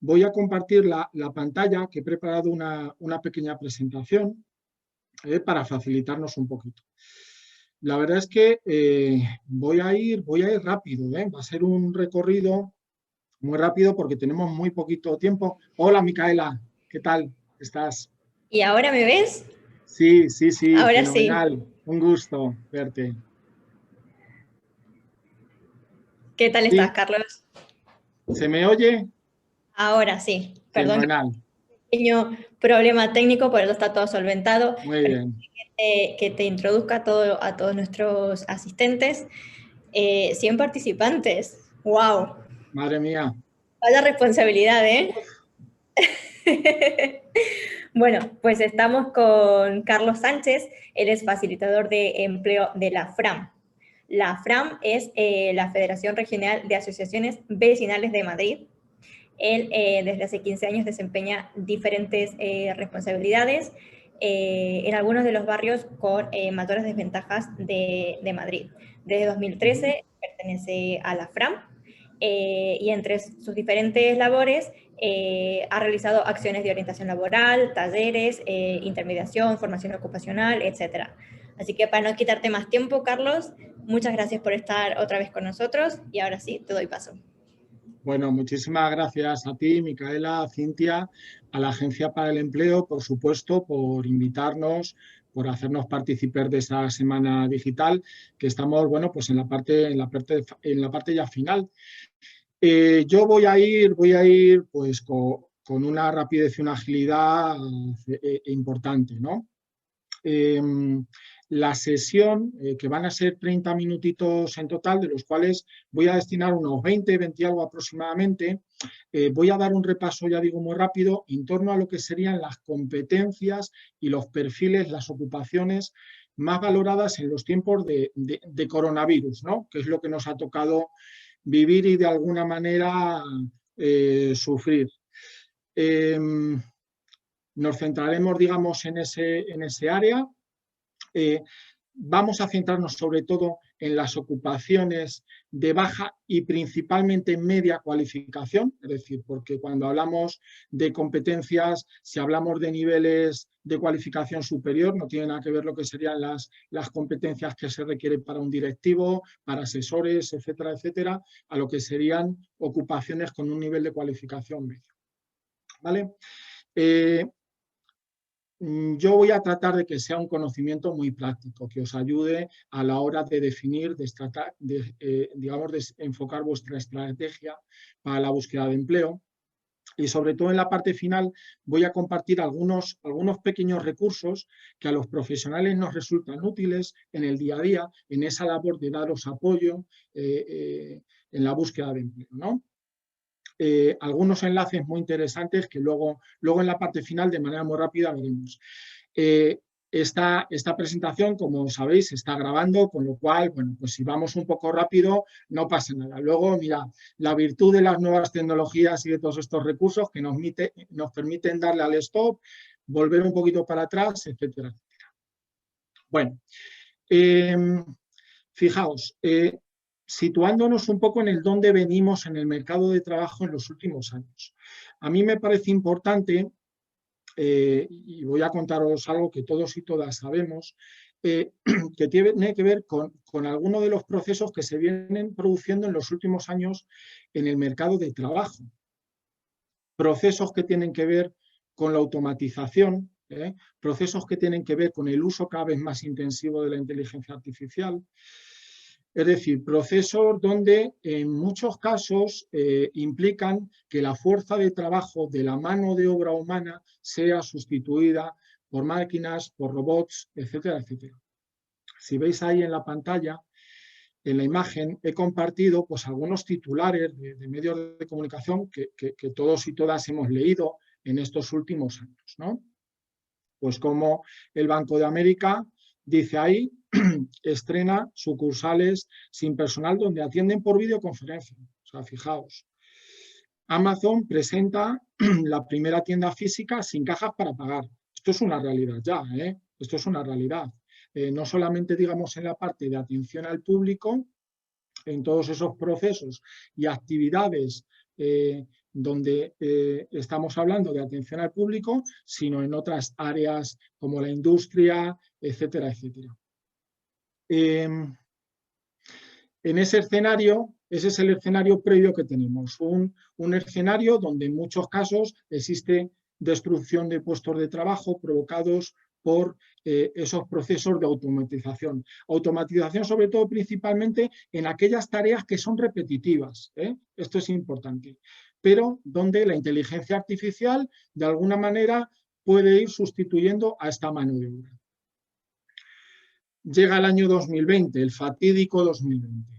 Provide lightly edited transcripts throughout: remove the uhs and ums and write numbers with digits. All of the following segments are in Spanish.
voy a compartir la pantalla, que he preparado una pequeña presentación para facilitarnos un poquito. La verdad es que voy a ir rápido, va a ser un recorrido muy rápido porque tenemos muy poquito tiempo. Hola, Micaela, ¿qué tal estás? ¿Y ahora me ves? Sí, Ahora sí. fenomenal. Un gusto verte. ¿Qué tal estás, Sí, Carlos? ¿se me oye? Ahora sí. Perdón, Fenomenal. pequeño problema técnico, por eso está todo solventado. Muy bien. Que te introduzca a todos nuestros asistentes. 100 participantes. ¡Wow! Madre mía. Vaya responsabilidad, ¿eh? Uf, Bueno, pues estamos con Carlos Sánchez, él es facilitador de empleo de la FRAM. La FRAM es la Federación Regional de Asociaciones Vecinales de Madrid. Él desde hace 15 años desempeña diferentes responsabilidades en algunos de los barrios con mayores desventajas de Madrid. Desde 2013 pertenece a la FRAM y entre sus diferentes labores ha realizado acciones de orientación laboral, talleres, intermediación, formación ocupacional, etc. Así que para no quitarte más tiempo, Carlos, muchas gracias por estar otra vez con nosotros y ahora sí, te doy paso. bueno, muchísimas gracias a ti, Micaela, a Cintia, a la Agencia para el Empleo, por supuesto, por invitarnos, por hacernos partícipes de esa semana digital, que estamos, bueno, pues en la parte ya final. Yo voy a ir pues con una rapidez y una agilidad importante, ¿no? Eh, la sesión, que van a ser 30 minutitos en total, de los cuales voy a destinar unos 20 algo aproximadamente, voy a dar un repaso, ya digo, muy rápido, en torno a lo que serían las competencias y los perfiles, las ocupaciones más valoradas en los tiempos de coronavirus, ¿no? Que es lo que nos ha tocado vivir y de alguna manera sufrir. Eh, Nos centraremos, digamos, en ese área. Eh, Vamos a centrarnos sobre todo en las ocupaciones de baja y principalmente media cualificación, es decir, porque cuando hablamos de competencias, si hablamos de niveles de cualificación superior, no tiene nada que ver lo que serían las competencias que se requieren para un directivo, para asesores, etcétera, etcétera, a lo que serían ocupaciones con un nivel de cualificación medio. ¿Vale? Yo voy a tratar de que sea un conocimiento muy práctico, que os ayude a la hora de definir, digamos, de enfocar vuestra estrategia para la búsqueda de empleo. Y sobre todo en la parte final voy a compartir algunos pequeños recursos que a los profesionales nos resultan útiles en el día a día, en esa labor de daros apoyo en la búsqueda de empleo, ¿no? Algunos enlaces muy interesantes que luego en la parte final de manera muy rápida veremos. Esta presentación, como sabéis, se está grabando, con lo cual, bueno, pues si vamos un poco rápido, no pasa nada. Luego, mira, la virtud de las nuevas tecnologías y de todos estos recursos que nos permiten darle al stop, volver un poquito para atrás, etcétera, etcétera. Bueno, fijaos, situándonos un poco en el dónde venimos en el mercado de trabajo en los últimos años. A mí me parece importante, y voy a contaros algo que todos y todas sabemos, que tiene que ver con algunos de los procesos que se vienen produciendo en los últimos años en el mercado de trabajo. Procesos que tienen que ver con la automatización, procesos que tienen que ver con el uso cada vez más intensivo de la inteligencia artificial. Es decir, procesos donde en muchos casos implican que la fuerza de trabajo de la mano de obra humana sea sustituida por máquinas, por robots, etcétera, etcétera. Si veis ahí en la pantalla, en la imagen, he compartido pues, algunos titulares de medios de comunicación que todos y todas hemos leído en estos últimos años, ¿no? Pues como el Banco de América dice ahí, estrena sucursales sin personal donde atienden por videoconferencia. O sea, fijaos. Amazon presenta la primera tienda física sin cajas para pagar. Esto es una realidad ya, ¿eh? Esto es una realidad. No solamente, digamos, en la parte de atención al público, en todos esos procesos y actividades donde estamos hablando de atención al público, sino en otras áreas como la industria, etcétera, etcétera. En ese escenario, ese es el escenario previo que tenemos, un escenario donde en muchos casos existe destrucción de puestos de trabajo provocados por esos procesos de automatización. Automatización sobre todo principalmente en aquellas tareas que son repetitivas, esto es importante, pero donde la inteligencia artificial de alguna manera puede ir sustituyendo a esta mano de obra. Llega el año 2020, el fatídico 2020.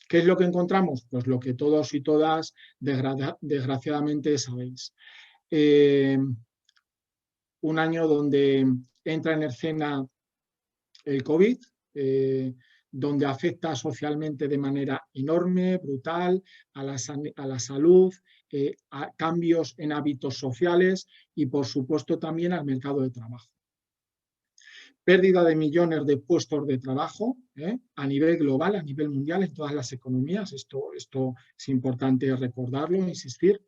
¿Qué es lo que encontramos? Pues lo que todos y todas desgraciadamente sabéis. Un año donde entra en escena el COVID, donde afecta socialmente de manera enorme, brutal, a la salud, a cambios en hábitos sociales y, por supuesto, también al mercado de trabajo. Pérdida de millones de puestos de trabajo a nivel global, a nivel mundial, en todas las economías. Esto es importante recordarlo, insistir.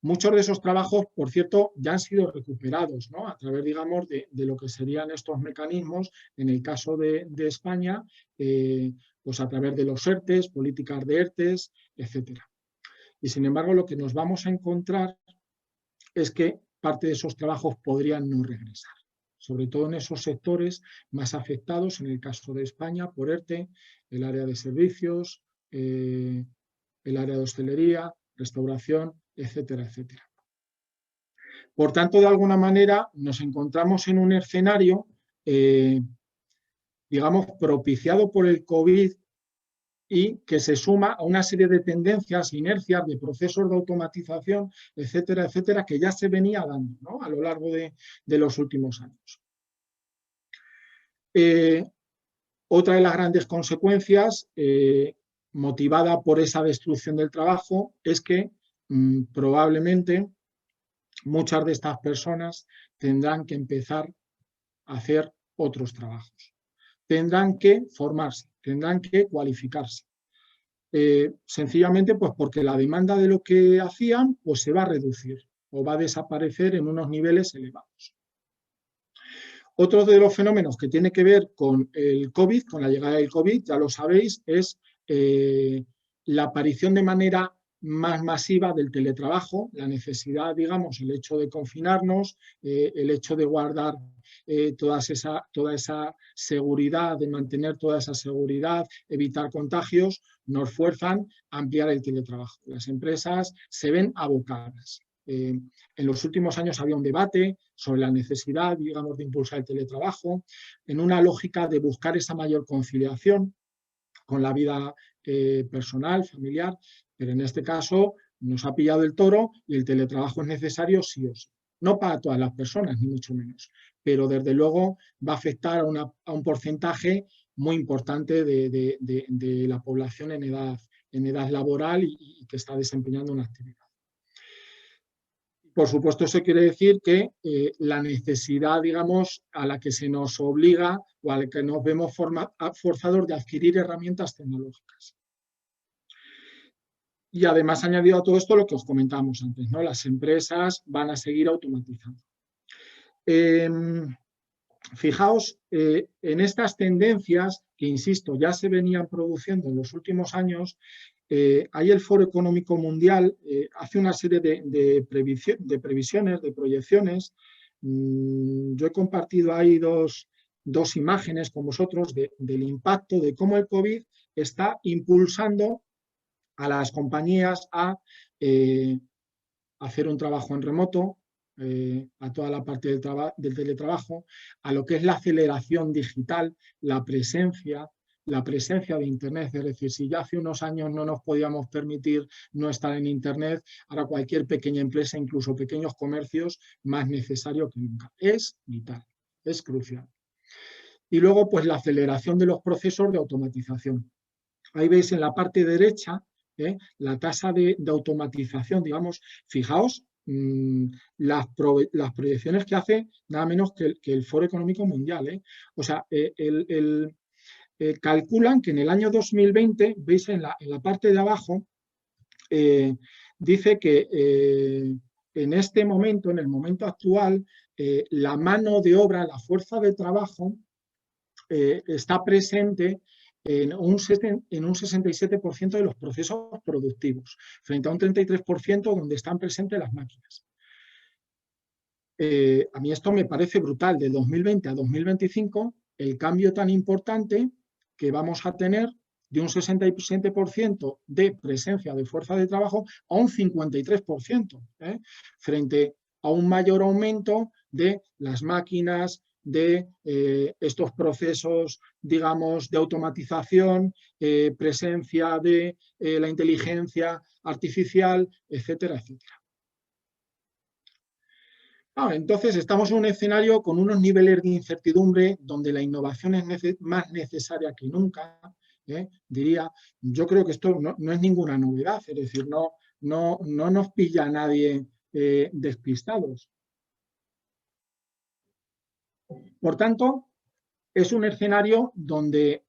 Muchos de esos trabajos, por cierto, ya han sido recuperados, ¿no? A través, digamos, de lo que serían estos mecanismos. En el caso de España, pues a través de los ERTEs, políticas de ERTEs, etcétera. Y, sin embargo, lo que nos vamos a encontrar es que parte de esos trabajos podrían no regresar, sobre todo en esos sectores más afectados, en el caso de España, por ERTE, el área de servicios, el área de hostelería, restauración, etcétera, etcétera. Por tanto, de alguna manera, nos encontramos en un escenario, digamos, propiciado por el COVID y que se suma a una serie de tendencias, inercias, de procesos de automatización, etcétera, etcétera, que ya se venía dando, ¿no? A lo largo de los últimos años. Otra de las grandes consecuencias, motivada por esa destrucción del trabajo, es que probablemente muchas de estas personas tendrán que empezar a hacer otros trabajos. Tendrán que formarse, tendrán que cualificarse. Sencillamente pues porque la demanda de lo que hacían pues se va a reducir o va a desaparecer en unos niveles elevados. Otro de los fenómenos que tiene que ver con el COVID, con la llegada del COVID, ya lo sabéis, es la aparición de manera más masiva del teletrabajo, la necesidad, digamos, el hecho de confinarnos, el hecho de guardar toda esa seguridad, de mantener toda esa seguridad, evitar contagios, nos fuerzan a ampliar el teletrabajo. Las empresas se ven abocadas. En los últimos años había un debate sobre la necesidad, digamos, de impulsar el teletrabajo, en una lógica de buscar esa mayor conciliación con la vida personal, familiar, pero en este caso nos ha pillado el toro y el teletrabajo es necesario sí o sí. No para todas las personas, ni mucho menos, pero desde luego va a afectar a un porcentaje muy importante de la población en edad laboral y que está desempeñando una actividad. Por supuesto, eso quiere decir que la necesidad, digamos, a la que se nos obliga o a la que nos vemos forzados de adquirir herramientas tecnológicas. Y además, añadido a todo esto, lo que os comentábamos antes, ¿no? Las empresas van a seguir automatizando. Fijaos, en estas tendencias que, insisto, ya se venían produciendo en los últimos años, ahí el Foro Económico Mundial hace una serie de previsiones, de proyecciones. Yo he compartido ahí dos imágenes con vosotros del impacto de cómo el COVID está impulsando a las compañías a hacer un trabajo en remoto, a toda la parte del teletrabajo, a lo que es la aceleración digital, la presencia de Internet. Es decir, si ya hace unos años no nos podíamos permitir no estar en Internet, ahora cualquier pequeña empresa, incluso pequeños comercios, más necesario que nunca. Es vital, es crucial. Y luego, pues la aceleración de los procesos de automatización. Ahí veis en la parte derecha la tasa de automatización, digamos, fijaos, las proyecciones que hace nada menos que el Foro Económico Mundial. O sea, calculan que en el año 2020, veis en la parte de abajo, dice que en este momento, en el momento actual, la mano de obra, la fuerza de trabajo, está presente en un 67% de los procesos productivos, frente a un 33% donde están presentes las máquinas. A mí esto me parece brutal. De 2020 a 2025, el cambio tan importante que vamos a tener de un 67% de presencia de fuerza de trabajo a un 53%, frente a un mayor aumento de las máquinas, de estos procesos, digamos, de automatización, presencia de la inteligencia artificial, etcétera, etcétera. Entonces estamos en un escenario con unos niveles de incertidumbre donde la innovación es más necesaria que nunca, diría. Yo creo que esto no es ninguna novedad, es decir, no nos pilla a nadie despistados. Por tanto, es un escenario donde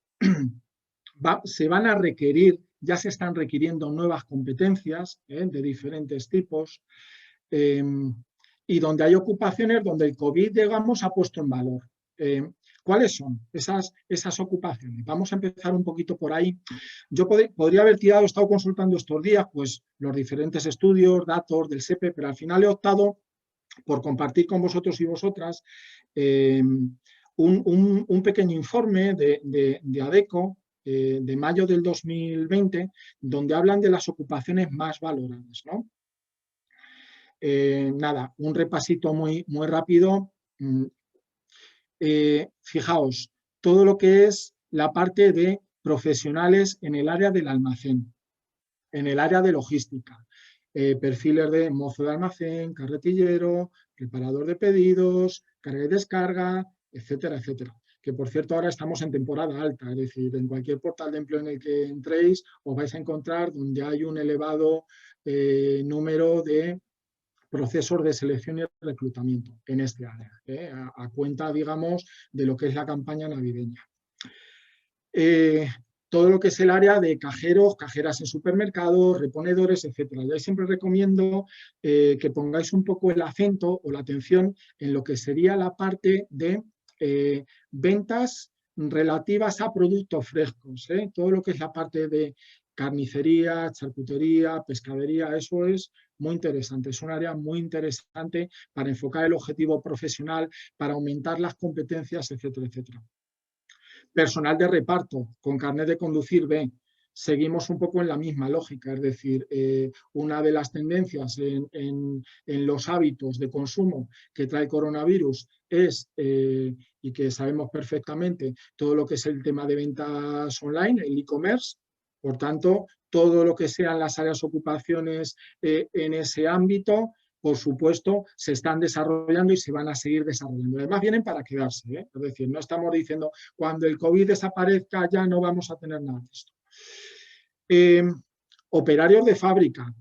se van a requerir, ya se están requiriendo nuevas competencias de diferentes tipos, y donde hay ocupaciones donde el COVID, digamos, ha puesto en valor. ¿Cuáles son esas ocupaciones? Vamos a empezar un poquito por ahí. Yo podría haber he estado consultando estos días, pues, los diferentes estudios, datos del SEPE, pero al final he optado por compartir con vosotros y vosotras un pequeño informe de ADECO de mayo del 2020, donde hablan de las ocupaciones más valoradas, ¿no? Nada, un repasito muy rápido. Fijaos, todo lo que es la parte de profesionales en el área del almacén, en el área de logística, perfiles de mozo de almacén, carretillero, preparador de pedidos, carga y descarga, etcétera, etcétera. Que por cierto ahora estamos en temporada alta, es decir, en cualquier portal de empleo en el que entréis os vais a encontrar donde hay un elevado número de procesos de selección y reclutamiento en este área, a cuenta, digamos, de lo que es la campaña navideña. Todo lo que es el área de cajeros, cajeras en supermercados, reponedores, etcétera. Yo siempre recomiendo que pongáis un poco el acento o la atención en lo que sería la parte de ventas relativas a productos frescos. Todo lo que es la parte de carnicería, charcutería, pescadería, eso es muy interesante. Es un área muy interesante para enfocar el objetivo profesional, para aumentar las competencias, etcétera, etcétera. Personal de reparto con carnet de conducir B. Seguimos un poco en la misma lógica, es decir, una de las tendencias en los hábitos de consumo que trae el coronavirus es, y que sabemos perfectamente, todo lo que es el tema de ventas online, el e-commerce. Por tanto, todo lo que sean las áreas ocupaciones en ese ámbito, por supuesto, se están desarrollando y se van a seguir desarrollando. Además, vienen para quedarse, es decir, no estamos diciendo cuando el COVID desaparezca ya no vamos a tener nada de esto. Operarios de fábrica,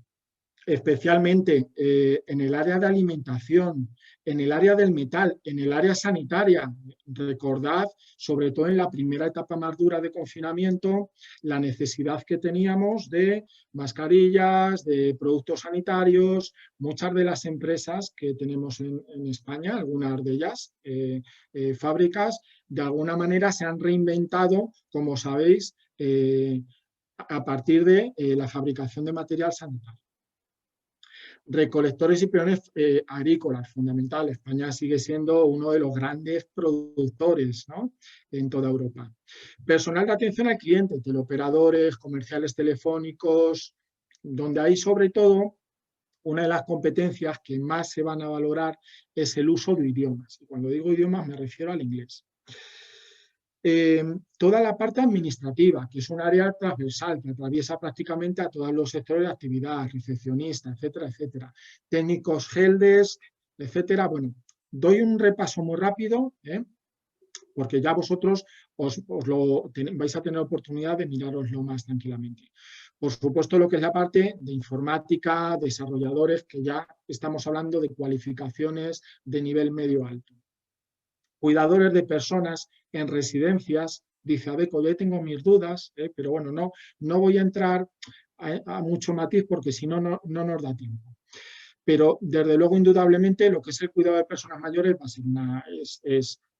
especialmente en el área de alimentación, en el área del metal, en el área sanitaria. Recordad, sobre todo en la primera etapa más dura de confinamiento, la necesidad que teníamos de mascarillas, de productos sanitarios. Muchas de las empresas que tenemos en España, algunas de ellas, fábricas, de alguna manera se han reinventado, como sabéis, a partir de la fabricación de material sanitario. Recolectores y peones agrícolas, fundamental. España sigue siendo uno de los grandes productores, ¿no?, en toda Europa. Personal de atención al cliente, teleoperadores, comerciales telefónicos, donde hay sobre todo una de las competencias que más se van a valorar es el uso de idiomas. Y cuando digo idiomas me refiero al inglés. Toda la parte administrativa, que es un área transversal, que atraviesa prácticamente a todos los sectores de actividad, recepcionistas, etcétera, etcétera. Técnicos, helpdesk, etcétera. Bueno, doy un repaso muy rápido, porque ya vosotros vais a tener oportunidad de miraroslo más tranquilamente. Por supuesto, lo que es la parte de informática, desarrolladores, que ya estamos hablando de cualificaciones de nivel medio alto. Cuidadores de personas en residencias, dice ADECO, yo tengo mis dudas, pero bueno, no voy a entrar a mucho matiz porque si no, no nos da tiempo. Pero desde luego, indudablemente, lo que es el cuidado de personas mayores va a ser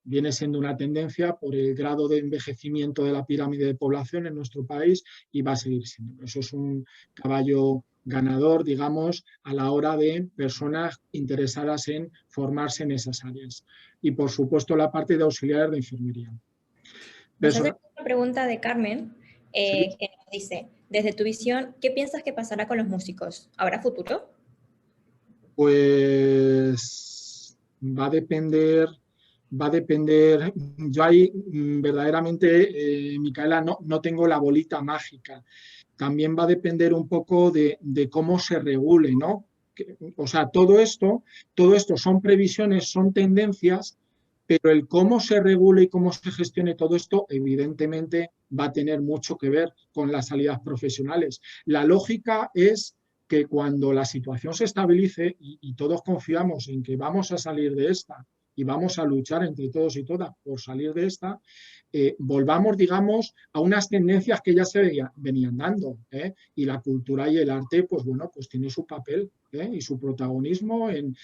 viene siendo una tendencia por el grado de envejecimiento de la pirámide de población en nuestro país y va a seguir siendo. Eso es un caballo ganador, digamos, a la hora de personas interesadas en formarse en esas áreas. Y, por supuesto, la parte de auxiliares de enfermería. Nos hace una pregunta de Carmen, ¿Sí? que nos dice, desde tu visión, ¿qué piensas que pasará con los músicos? ¿Habrá futuro? Pues va a depender, yo ahí verdaderamente, Micaela, no tengo la bolita mágica. También va a depender un poco de cómo se regule, ¿no? O sea, todo esto son previsiones, son tendencias, pero el cómo se regule y cómo se gestione todo esto, evidentemente, va a tener mucho que ver con las salidas profesionales. La lógica es que cuando la situación se estabilice y todos confiamos en que vamos a salir de esta y vamos a luchar entre todos y todas por salir de esta, volvamos, digamos, a unas tendencias que ya se venían dando, ¿eh? Y la cultura y el arte, pues bueno, pues tiene su papel, ¿eh? Y su protagonismo en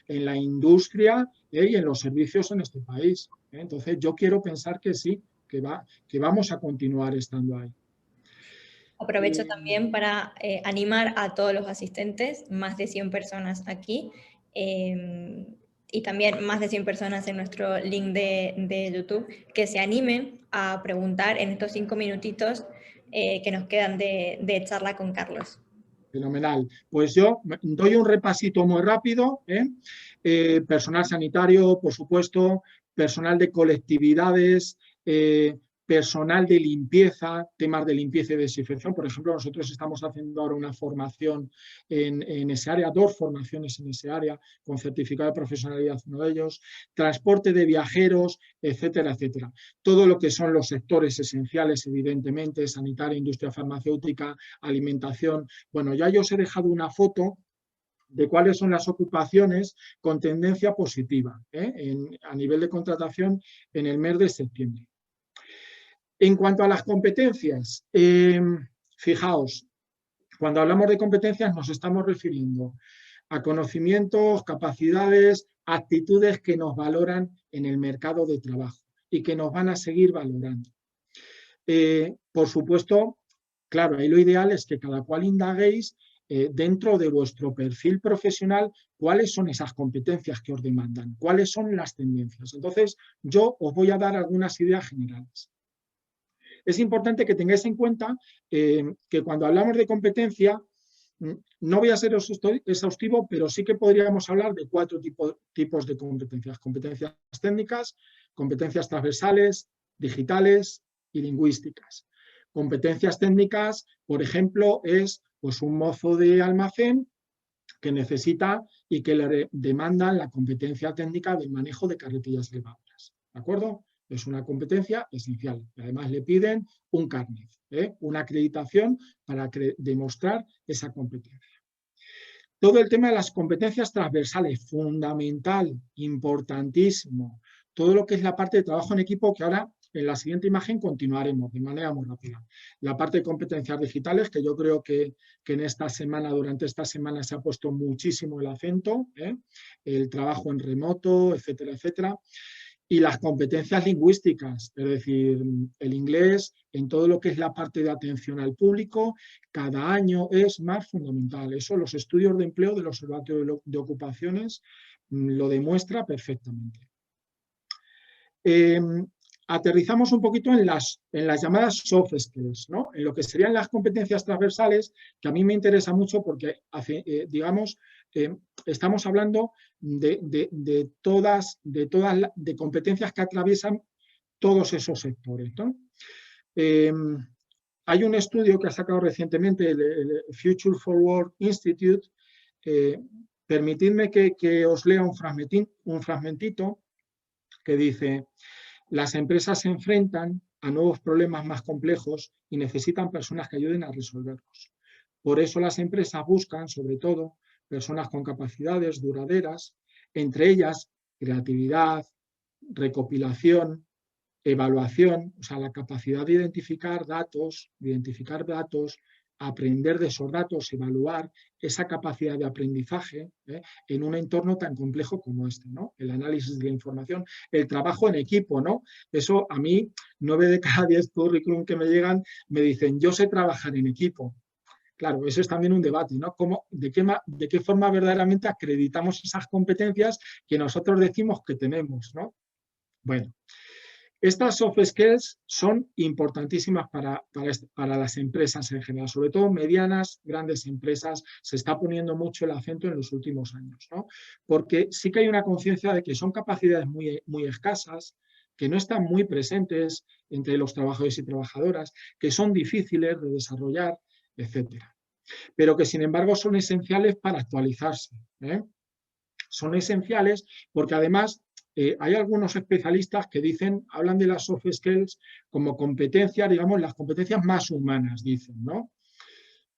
la industria, ¿eh? Y en los servicios en este país, ¿eh? Entonces yo quiero pensar que sí, que vamos a continuar estando ahí. Aprovecho también para animar a todos los asistentes, más de 100 personas aquí, y también más de 100 personas en nuestro link de YouTube, que se animen a preguntar en estos 5 minutitos que nos quedan de charla con Carlos. Fenomenal. Pues yo doy un repasito muy rápido, ¿eh? Personal sanitario, por supuesto, personal de colectividades, personal de limpieza, temas de limpieza y desinfección. Por ejemplo, nosotros estamos haciendo ahora una formación en ese área, 2 formaciones en ese área, con certificado de profesionalidad, uno de ellos, transporte de viajeros, etcétera, etcétera. Todo lo que son los sectores esenciales, evidentemente, sanitaria, industria farmacéutica, alimentación. Bueno, ya yo os he dejado una foto de cuáles son las ocupaciones con tendencia positiva, a nivel de contratación en el mes de septiembre. En cuanto a las competencias, fijaos, cuando hablamos de competencias nos estamos refiriendo a conocimientos, capacidades, actitudes que nos valoran en el mercado de trabajo y que nos van a seguir valorando. Por supuesto, claro, ahí lo ideal es que cada cual indaguéis dentro de vuestro perfil profesional cuáles son esas competencias que os demandan, cuáles son las tendencias. Entonces, yo os voy a dar algunas ideas generales. Es importante que tengáis en cuenta que cuando hablamos de competencia, no voy a ser exhaustivo, pero sí que podríamos hablar de 4 tipos de competencias. Competencias técnicas, competencias transversales, digitales y lingüísticas. Competencias técnicas, por ejemplo, es pues, un mozo de almacén que necesita y que le demandan la competencia técnica del manejo de carretillas elevadoras. ¿De acuerdo? Es una competencia esencial. Además, le piden un carnet, una acreditación para demostrar esa competencia. Todo el tema de las competencias transversales, fundamental, importantísimo. Todo lo que es la parte de trabajo en equipo, que ahora en la siguiente imagen continuaremos de manera muy rápida. La parte de competencias digitales, que yo creo que en esta semana, durante esta semana se ha puesto muchísimo el acento, el trabajo en remoto, etcétera, etcétera. Y las competencias lingüísticas, es decir, el inglés en todo lo que es la parte de atención al público, cada año es más fundamental. Eso los estudios de empleo del Observatorio de Ocupaciones lo demuestra perfectamente. Aterrizamos un poquito en las llamadas soft skills, ¿no? En lo que serían las competencias transversales, que a mí me interesa mucho porque, digamos, estamos hablando de competencias que atraviesan todos esos sectores, ¿no? Hay un estudio que ha sacado recientemente el Future for Work Institute. Permitidme que os lea un fragmentito que dice: las empresas se enfrentan a nuevos problemas más complejos y necesitan personas que ayuden a resolverlos. Por eso las empresas buscan, sobre todo, personas con capacidades duraderas, entre ellas creatividad, recopilación, evaluación, o sea, la capacidad de identificar datos, aprender de esos datos, evaluar esa capacidad de aprendizaje en un entorno tan complejo como este, ¿no? El análisis de la información, el trabajo en equipo, ¿no? Eso a mí, 9 de cada 10 currículum que me llegan me dicen, yo sé trabajar en equipo. Claro, eso es también un debate, ¿no? ¿De qué forma verdaderamente acreditamos esas competencias que nosotros decimos que tenemos, ¿no? Bueno, estas soft skills son importantísimas para las empresas en general, sobre todo medianas, grandes empresas, se está poniendo mucho el acento en los últimos años, ¿no? Porque sí que hay una conciencia de que son capacidades muy, muy escasas, que no están muy presentes entre los trabajadores y trabajadoras, que son difíciles de desarrollar, etcétera. Pero que, sin embargo, son esenciales para actualizarse, ¿eh? Son esenciales porque, además, hay algunos especialistas que hablan de las soft skills como competencias, digamos, las competencias más humanas, dicen, ¿no?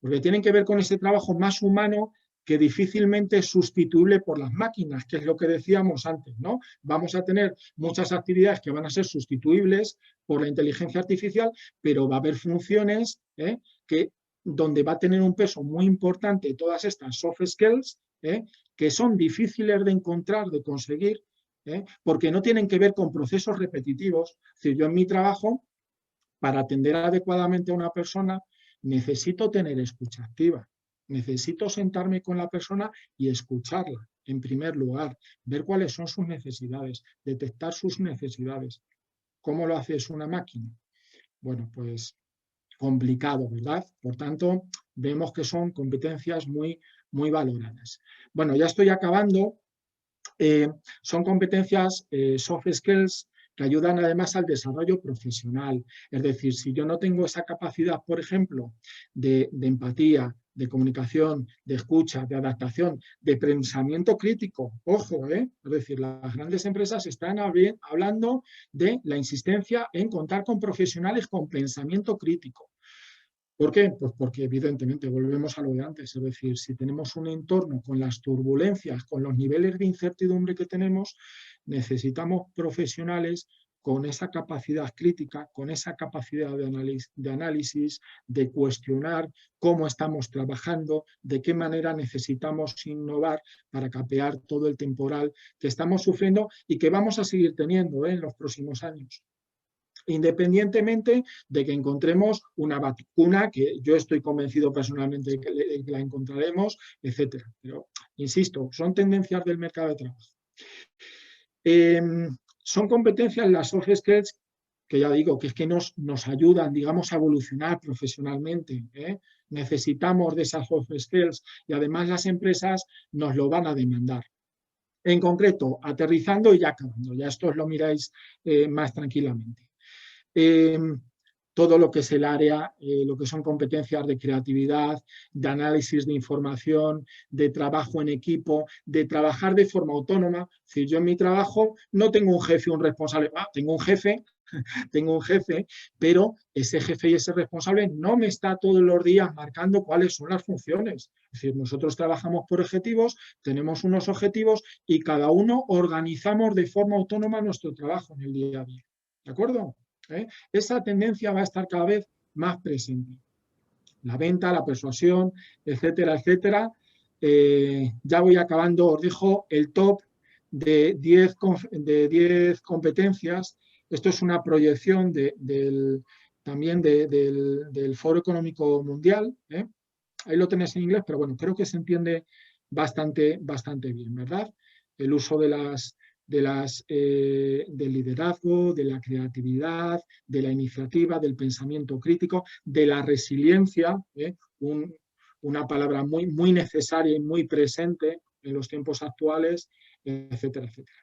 Porque tienen que ver con ese trabajo más humano que difícilmente es sustituible por las máquinas, que es lo que decíamos antes, ¿no? Vamos a tener muchas actividades que van a ser sustituibles por la inteligencia artificial, pero va a haber funciones donde va a tener un peso muy importante todas estas soft skills, que son difíciles de encontrar, de conseguir, porque no tienen que ver con procesos repetitivos. Es decir, yo en mi trabajo, para atender adecuadamente a una persona, necesito tener escucha activa. Necesito sentarme con la persona y escucharla, en primer lugar, ver cuáles son sus necesidades, detectar sus necesidades. ¿Cómo lo hace una máquina? Bueno, pues complicado, ¿verdad? Por tanto, vemos que son competencias muy, muy valoradas. Bueno, ya estoy acabando. Son competencias soft skills que ayudan además al desarrollo profesional. Es decir, si yo no tengo esa capacidad, por ejemplo, de empatía, de comunicación, de escucha, de adaptación, de pensamiento crítico, ojo, es decir, las grandes empresas están hablando de la insistencia en contar con profesionales con pensamiento crítico. ¿Por qué? Pues porque evidentemente volvemos a lo de antes, es decir, si tenemos un entorno con las turbulencias, con los niveles de incertidumbre que tenemos, necesitamos profesionales con esa capacidad crítica, con esa capacidad de análisis, de cuestionar cómo estamos trabajando, de qué manera necesitamos innovar para capear todo el temporal que estamos sufriendo y que vamos a seguir teniendo en los próximos años. Independientemente de que encontremos una vacuna, que yo estoy convencido personalmente de que la encontraremos, etcétera. Pero, insisto, son tendencias del mercado de trabajo. Son competencias, las soft skills, que ya digo, que es que nos ayudan, digamos, a evolucionar profesionalmente. Necesitamos de esas soft skills y además las empresas nos lo van a demandar. En concreto, aterrizando y ya acabando, ya esto os lo miráis más tranquilamente. Todo lo que es el área, lo que son competencias de creatividad, de análisis de información, de trabajo en equipo, de trabajar de forma autónoma. Es decir, yo en mi trabajo no tengo un jefe o un responsable, tengo un jefe, pero ese jefe y ese responsable no me está todos los días marcando cuáles son las funciones. Es decir, nosotros trabajamos por objetivos, tenemos unos objetivos y cada uno organizamos de forma autónoma nuestro trabajo en el día a día. ¿De acuerdo? Esa tendencia va a estar cada vez más presente. La venta, la persuasión, etcétera, etcétera. Ya voy acabando, os dejo el top de 10 competencias. Esto es una proyección también del Foro Económico Mundial. Ahí lo tenéis en inglés, pero bueno, creo que se entiende bastante bien, ¿verdad? El uso del liderazgo, de la creatividad, de la iniciativa, del pensamiento crítico, de la resiliencia, una palabra muy, muy necesaria y muy presente en los tiempos actuales, etcétera, etcétera.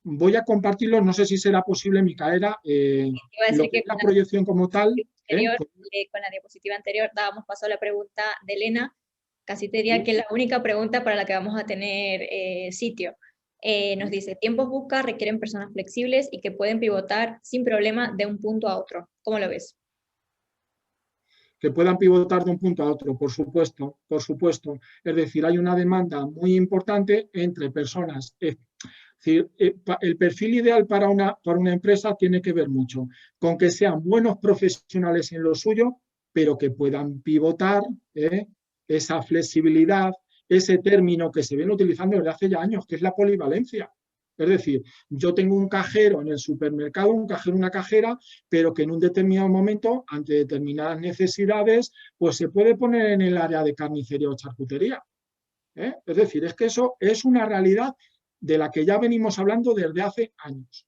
Voy a compartirlo, no sé si será posible, Micaela, lo que es la proyección como tal. Con la diapositiva anterior dábamos paso a la pregunta de Elena, casi te diría que es la única pregunta para la que vamos a tener sitio. Nos dice, tiempos busca requieren personas flexibles y que pueden pivotar sin problema de un punto a otro. ¿Cómo lo ves? Que puedan pivotar de un punto a otro, por supuesto, por supuesto. Es decir, hay una demanda muy importante entre personas. Es decir, el perfil ideal para una empresa tiene que ver mucho con que sean buenos profesionales en lo suyo, pero que puedan pivotar, esa flexibilidad, ese término que se viene utilizando desde hace ya años, que es la polivalencia. Es decir, yo tengo un cajero en el supermercado, un cajero, una cajera, pero que en un determinado momento, ante determinadas necesidades, pues se puede poner en el área de carnicería o charcutería. Es decir, es que eso es una realidad de la que ya venimos hablando desde hace años,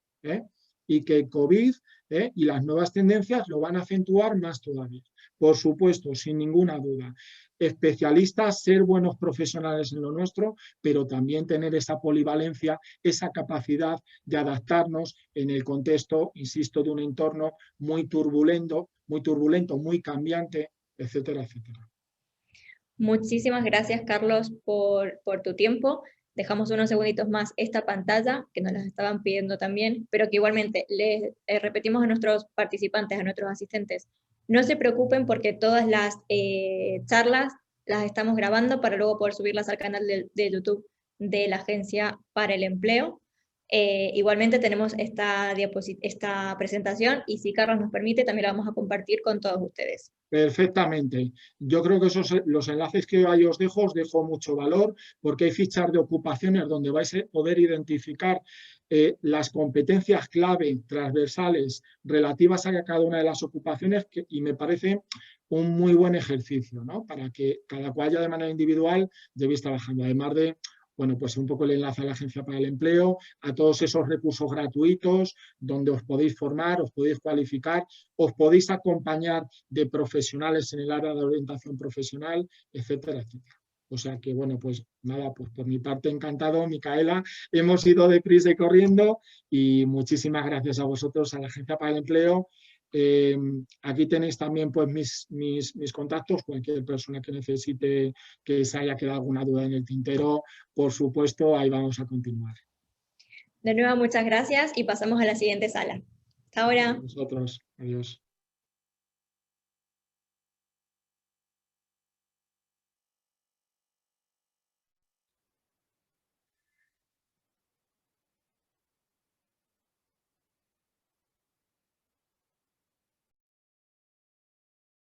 y que el COVID y las nuevas tendencias lo van a acentuar más todavía. Por supuesto, sin ninguna duda. Especialistas, ser buenos profesionales en lo nuestro, pero también tener esa polivalencia, esa capacidad de adaptarnos en el contexto, insisto, de un entorno muy turbulento, muy cambiante, etcétera, etcétera. Muchísimas gracias, Carlos, por tu tiempo. Dejamos unos segunditos más esta pantalla, que nos las estaban pidiendo también, pero que igualmente les repetimos a nuestros participantes, a nuestros asistentes, no se preocupen porque todas las charlas las estamos grabando para luego poder subirlas al canal de YouTube de la Agencia para el Empleo. Igualmente tenemos esta presentación y si Carlos nos permite también la vamos a compartir con todos ustedes. Perfectamente. Yo creo que los enlaces que ahí os dejo mucho valor porque hay fichas de ocupaciones donde vais a poder identificar las competencias clave transversales relativas a cada una de las ocupaciones y me parece un muy buen ejercicio, ¿no? Para que cada cual ya de manera individual debéis trabajando. Además de, bueno, pues un poco el enlace a la Agencia para el Empleo, a todos esos recursos gratuitos donde os podéis formar, os podéis cualificar, os podéis acompañar de profesionales en el área de orientación profesional, etcétera, etcétera. O sea que, bueno, pues nada, pues por mi parte encantado, Micaela. Hemos ido deprisa y corriendo y muchísimas gracias a vosotros, a la Agencia para el Empleo. Aquí tenéis también pues mis contactos, cualquier persona que necesite que se haya quedado alguna duda en el tintero, por supuesto, ahí vamos a continuar. De nuevo, muchas gracias y pasamos a la siguiente sala. Hasta ahora. A vosotros. Adiós.